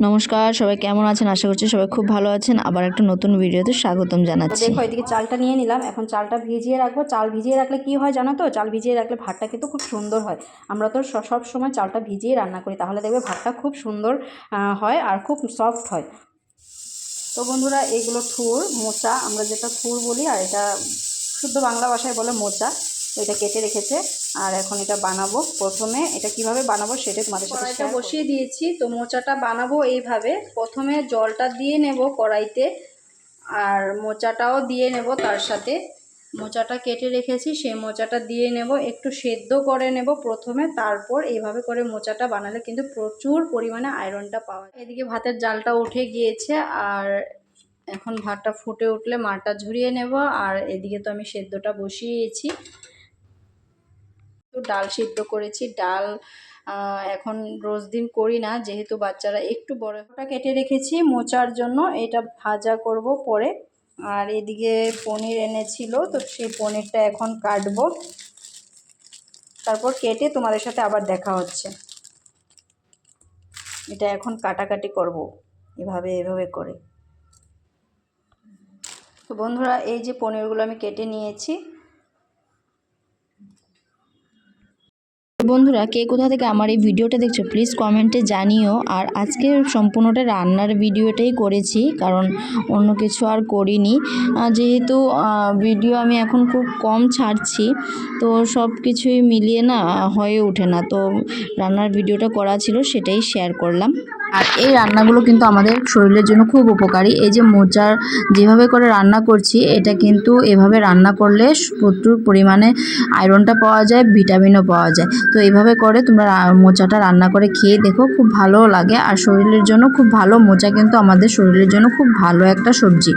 নমস্কার, সবাই কেমন আছেন? আশা করছি সবাই খুব ভালো আছেন। আবার একটা নতুন ভিডিওতে স্বাগতম তো জানাচ্ছি। দেখো এদিকে চালটা নিয়ে নিলাম। এখন চালটা ভিজিয়ে রাখবো। চাল ভিজিয়ে রাখলে কি হয় জানো তো? চাল ভিজিয়ে রাখলে ভাতটা কিন্তু খুব সুন্দর হয়। আমরা তো সব সময় চালটা ভিজিয়ে রান্না করি, তাহলে দেখবে ভাতটা খুব সুন্দর হয় আর খুব সফট হয়। তো বন্ধুরা, এগুলো থুর মোচা, আমরা যেটা থুর বলি, আর এটা শুদ্ধ বাংলা ভাষায় বলে মোচা। তো এটা কেটে রেখেছে আর এখন এটা বানাবো। প্রথমে এটা কিভাবে বানাবো সেটা তোমাদের সাথে কড়াইটা বসিয়ে দিয়েছি। তো মোচাটা বানাবো এইভাবে। প্রথমে জলটা দিয়ে নেব কড়াইতে, আর মোচাটাও দিয়ে নেব তার সাথে। মোচাটা কেটে রেখেছি, সেই মোচাটা দিয়ে নেব, একটু সেদ্ধ করে নেব প্রথমে, তারপর এইভাবে করে মোচাটা বানালে কিন্তু প্রচুর পরিমাণে আয়রনটা পাওয়া যায়। এদিকে ভাতের জালটা উঠে গিয়েছে, আর এখন ভাতটা ফুটে উঠলে মারটা ঝরিয়ে নেব। আর এদিকে তো আমি সেদ্ধটা বসিয়েছি, তো ডাল সিদ্ধ করেছি। ডাল এখন রোজ দিন করি না, যেহেতু বাচ্চারা একটু বড়। ওটা কেটে রেখেছি মোচার জন্য, এটা ভাজা করব পরে। আর এদিকে পনির এনেছিল, তো সেই পনিরটা এখন কাটবো, তারপর কেটে তোমাদের সাথে আবার দেখা হচ্ছে। এটা এখন কাটাকাটি করব এভাবে এভাবে করে। তো বন্ধুরা, এই যে পনিরগুলো আমি কেটে নিয়েছি। বন্ধুরা, কে কোথা থেকে আমার এই ভিডিওটা দেখছো প্লিজ কমেন্টে জানিও। আর আজকে সম্পূর্ণটা রান্নার ভিডিওটাই করেছি, কারণ অন্য কিছু আর করিনি। যেহেতু ভিডিও আমি এখন খুব কম ছাড়ছি, তো সব কিছুই মিলিয়ে না হয়ে ওঠে না, তো রান্নার ভিডিওটা করা ছিল সেটাই শেয়ার করলাম। আর এই রান্নাগুলো কিন্তু আমাদের শরীরের জন্য খুব উপকারী। এই যে মোচার যেভাবে করে রান্না করছি, এটা কিন্তু এভাবে রান্না করলে প্রচুর পরিমাণে আয়রনটা পাওয়া যায়, ভিটামিনও পাওয়া যায়। তো এইভাবে করে তোমরা মোচাটা রান্না করে খেয়ে দেখো, খুব ভালো লাগে আর শরীরের জন্য খুব ভালো। মোচা কিন্তু আমাদের শরীরের জন্য খুব ভালো একটা সবজি।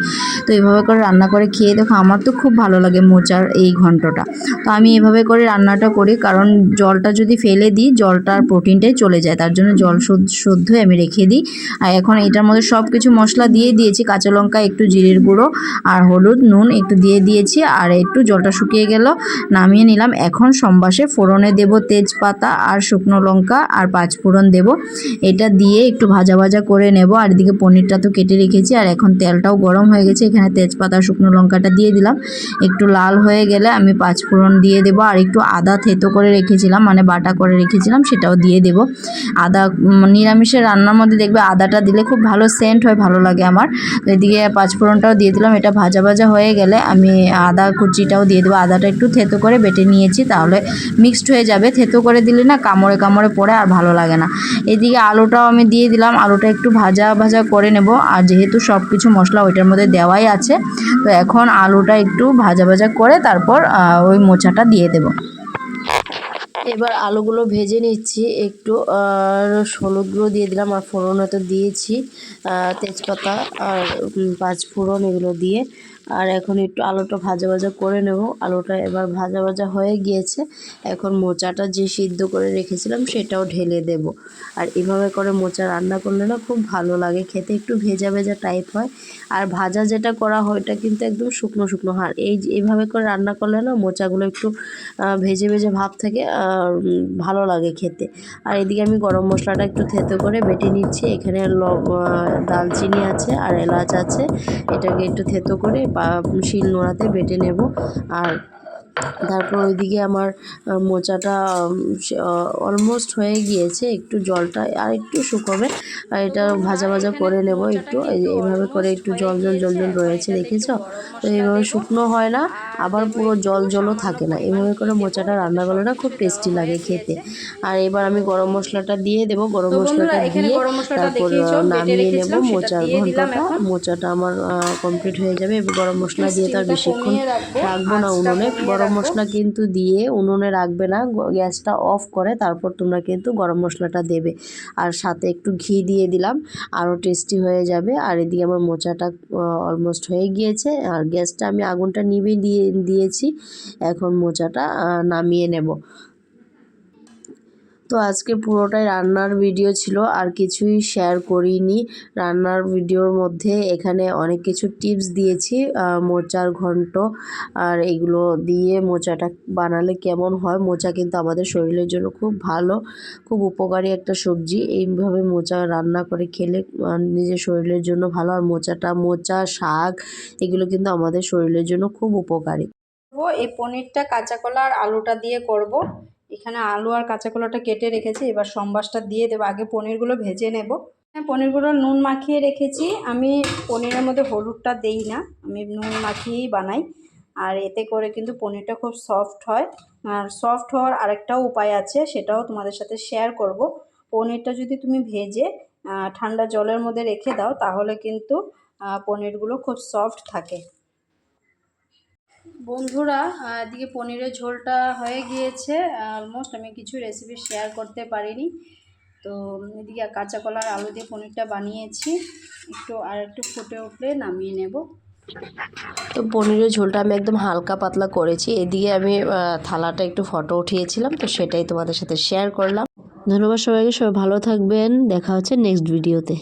তো এইভাবে করে রান্না করে খেয়ে দেখো, আমার তো খুব ভালো লাগে মোচার এই ঘন্টটা। তো আমি এভাবে করে রান্নাটা করি, কারণ জলটা যদি ফেলে দিই জলটার প্রোটিনটাই চলে যায়, তার জন্য জল শুদ্ধ আমি রেখে দিই। আর এখন এটার মধ্যে সব কিছু মশলা দিয়ে দিয়েছি, কাঁচা লঙ্কা, একটু জিরের গুঁড়ো আর হলুদ, নুন একটু দিয়ে দিয়েছি। আর একটু জলটা শুকিয়ে গেল, নামিয়ে নিলাম। এখন সম্বাসে ফোড়নে দেব তেজপাতা আর শুকনো লঙ্কা আর পাঁচফোড়ন দেব। এটা দিয়ে একটু ভাজা ভাজা করে নেব। আর এদিকে পনিরটা তো কেটে রেখেছি, আর এখন তেলটাও গরম হয়ে গেছে। এখানে তেজপাতা শুকনো লঙ্কাটা দিয়ে দিলাম। একটু লাল হয়ে গেলে আমি পাঁচফোড়ন দিয়ে দেব, আর একটু আদা থেতো করে রেখেছিলাম, মানে বাটা করে রেখেছিলাম, সেটাও দিয়ে দেব। আদা নিরামিষের রান্নার মধ্যে দেখবে আদাটা দিলে খুব ভালো সেন্ট হয়, ভালো লাগে আমার। তো এদিকে পাঁচফোড়নটাও দিয়ে দিলাম। এটা ভাজা ভাজা হয়ে গেলে আমি আদা কুচিটাও দিয়ে দেবো। আদাটা একটু থেতো করে বেটে নিয়েছি, তাহলে মিক্সড হয়ে যাবে। থেতো করে দিলে না কামড়ে কামড়ে পড়ে আর ভালো লাগে না। এদিকে আলুটাও আমি দিয়ে দিলাম। আলুটা একটু ভাজা ভাজা করে নেব, আর যেহেতু সব কিছু মশলা ওইটার মধ্যে দেওয়াই আছে, তো এখন আলুটা একটু ভাজা ভাজা করে তারপর ওই মোচাটা দিয়ে দেব। এবার আলুগুলো ভেজে নিচ্ছি একটু, আর হলুদ গুঁড়ো দিয়ে দিলাম, আর ফোড়নে তো দিয়েছি তেজপাতা আর পাঁচফোড়ন এগুলো দিয়ে। আর এখন একটু আলুটা ভাজা ভাজা করে নেব। আলুটা এবার ভাজা ভাজা হয়ে গিয়েছে, এখন মোচাটা যে সিদ্ধ করে রেখেছিলাম সেটাও ঢেলে দেব। আর এভাবে করে মোচা রান্না করলে না খুব ভালো লাগে খেতে, একটু ভেজা ভেজা টাইপ হয়। আর ভাজা যেটা করা হয় ওটা কিন্তু একদম শুকনো শুকনো হয়। এইভাবে করে রান্না করলে না মোচাগুলো একটু ভেজে ভেজে ভাব থাকে, ভালো লাগে খেতে। আর এদিকে আমি গরম মশলাটা একটু থেতো করে বেটে নিচ্ছি। এখানে দালচিনি আছে আর এলাচ আছে, এটাকে একটু থেতো করে শিল নোড়াতে বেটে নেব। আর তারপর ওইদিকে আমার মোচাটা অলমোস্ট হয়ে গিয়েছে, একটু জলটা আর একটু শুকোবে। আর এটা ভাজা ভাজা করে নেব একটু, এইভাবে করে একটু জল জল জল জল রয়েছে, দেখেছো? তো এইভাবে শুকনো হয় না, আবার পুরো জল জলও থাকে না। এভাবে করে মোচাটা রান্না করলে না খুব টেস্টি লাগে খেতে। আর এবার আমি গরম মশলাটা দিয়ে দেবো। গরম মশলাটা দিয়ে তারপর নামিয়ে নেব মোচার ঘন্টটা। মোচাটা আমার কমপ্লিট হয়ে যাবে। এবার গরম মশলা দিয়ে তো আর বেশিক্ষণ রাখবো না উনুনে। গরম মশলা কিন্তু দিয়ে উনুনে রাখবে না, গ্যাসটা অফ করে তারপর তোমরা কিন্তু গরম মশলাটা দেবে। আর সাথে একটু ঘি দিয়ে দিলাম, আরও টেস্টি হয়ে যাবে। আর এদিকে আমার মোচাটা অলমোস্ট হয়ে গিয়েছে, আর গ্যাসটা আমি আগুনটা নিভিয়ে দিয়েছি। এখন মোচাটা নামিয়ে নেব। তো আজকে পুরোটাই রান্নার ভিডিও ছিল, আর কিছুই শেয়ার করিনি। রান্নার ভিডিওর মধ্যে এখানে অনেক কিছু টিপস দিয়েছি, মোচার ঘন্ট আর এগুলো দিয়ে মোচাটা বানালে কেমন হয়। মোচা কিন্তু আমাদের শরীরের জন্য খুব ভালো, খুব উপকারী একটা সবজি। এইভাবে মোচা রান্না করে খেলে নিজের শরীরের জন্য ভালো। আর মোচা শাক এগুলো কিন্তু আমাদের শরীরের জন্য খুব উপকারী। এই পনিরটা কাঁচা কলা আর আলুটা দিয়ে করব। এখানে আলু আর কাঁচা কলাটা কেটে রেখেছি, এবার সম্বাসটা দিয়ে দেবো। আগে পনিরগুলো ভেজে নেব। পনিরগুলো নুন মাখিয়ে রেখেছি। আমি পনিরের মধ্যে হলুদটা দেই না, আমি নুন মাখিয়েই বানাই। আর এতে করে কিন্তু পনিরটা খুব সফট হয়। আর সফট হওয়ার আরেকটাও উপায় আছে, সেটাও তোমাদের সাথে শেয়ার করব। পনিরটা যদি তুমি ভেজে ঠান্ডা জলের মধ্যে রেখে দাও, তাহলে কিন্তু পনিরগুলো খুব সফট থাকে। বন্ধুরা, এদিকে পনিরের ঝোলটা হয়ে গিয়েছে অলমোস্ট। আমি কিছু রেসিপি শেয়ার করতে পারিনি। তো এদিকে কাঁচা কলার আলু দিয়ে পনিরটা বানিয়েছি, একটু ফুটে উঠলে নামিয়ে নেব। তো পনিরের ঝোলটা আমি একদম হালকা পাতলা করেছি। এদিকে আমি থালাটা একটু ফটো উঠিয়েছিলাম, তো সেটাই তোমাদের সাথে শেয়ার করলাম। ধন্যবাদ সবাইকে, সবাই ভালো থাকবেন। দেখা হচ্ছে নেক্সট ভিডিওতে।